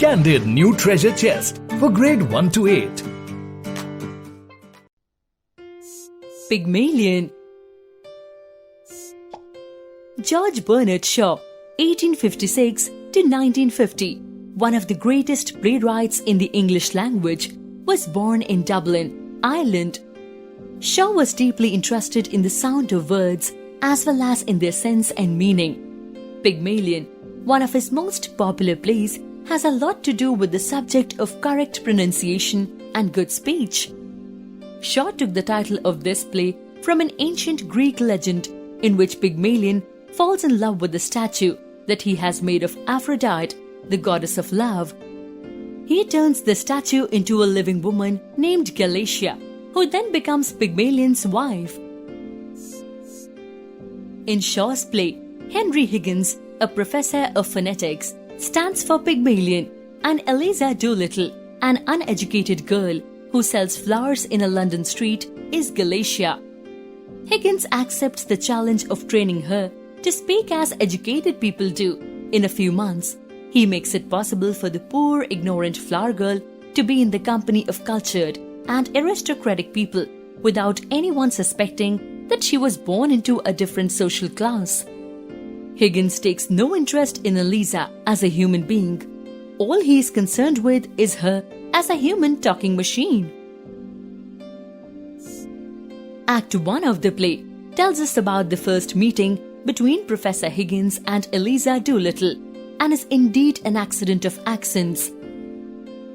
Candid New Treasure Chest for grade 1 to 8. Pygmalion. George Bernard Shaw, 1856 to 1950, one of the greatest playwrights in the English language, was born in Dublin, Ireland. Shaw was deeply interested in the sound of words as well as in their sense and meaning. Pygmalion, one of his most popular plays, has a lot to do with the subject of correct pronunciation and good speech. Shaw took the title of this play from an ancient Greek legend in which Pygmalion falls in love with the statue that he has made of Aphrodite, the goddess of love. He turns the statue into a living woman named Galatea, who then becomes Pygmalion's wife. In Shaw's play, Henry Higgins, a professor of phonetics, stands for Pygmalion, and Eliza Doolittle, an uneducated girl who sells flowers in a London street, is Galatea. Higgins accepts the challenge of training her to speak as educated people do. In a few months, he makes it possible for the poor, ignorant flower girl to be in the company of cultured and aristocratic people without anyone suspecting that she was born into a different social class. Higgins takes no interest in Eliza as a human being. All he is concerned with is her as a human talking machine. Act 1 of the play tells us about the first meeting between Professor Higgins and Eliza Doolittle, and is indeed an accident of accents.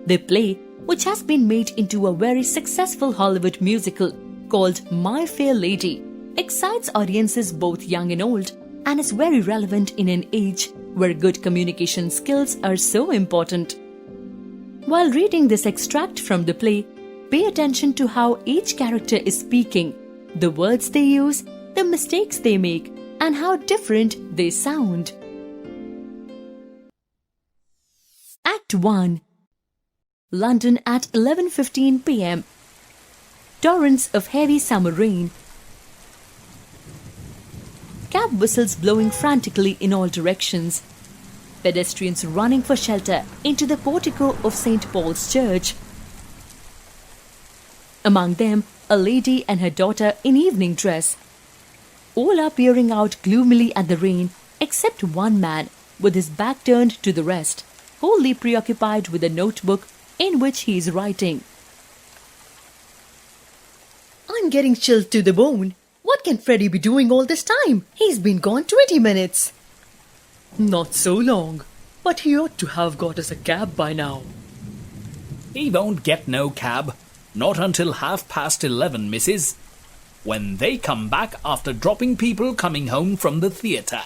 The play, which has been made into a very successful Hollywood musical called My Fair Lady, excites audiences both young and old, and is very relevant in an age where good communication skills are so important. While reading this extract from the play, pay attention to how each character is speaking, the words they use, the mistakes they make, and how different they sound. Act 1. London at 11:15 p.m. Torrents of heavy summer rain. Cab whistles blowing frantically in all directions. Pedestrians running for shelter into the portico of St. Paul's Church. Among them, a lady and her daughter in evening dress. All are peering out gloomily at the rain, except one man, with his back turned to the rest, wholly preoccupied with a notebook in which he is writing. I'm getting chilled to the bone. What can Freddy be doing all this time? He's been gone 20 minutes. Not so long, but he ought to have got us a cab by now. He won't get no cab. Not until 11:30, missus. When they come back after dropping people coming home from the theatre.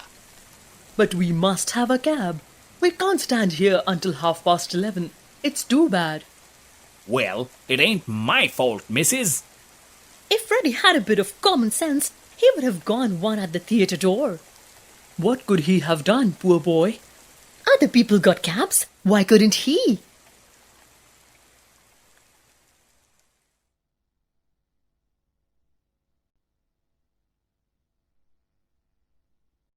But we must have a cab. We can't stand here until 11:30. It's too bad. Well, it ain't my fault, missus. If Freddy had a bit of common sense, he would have gone one at the theatre door. What could he have done, poor boy? Other people got cabs. Why couldn't he?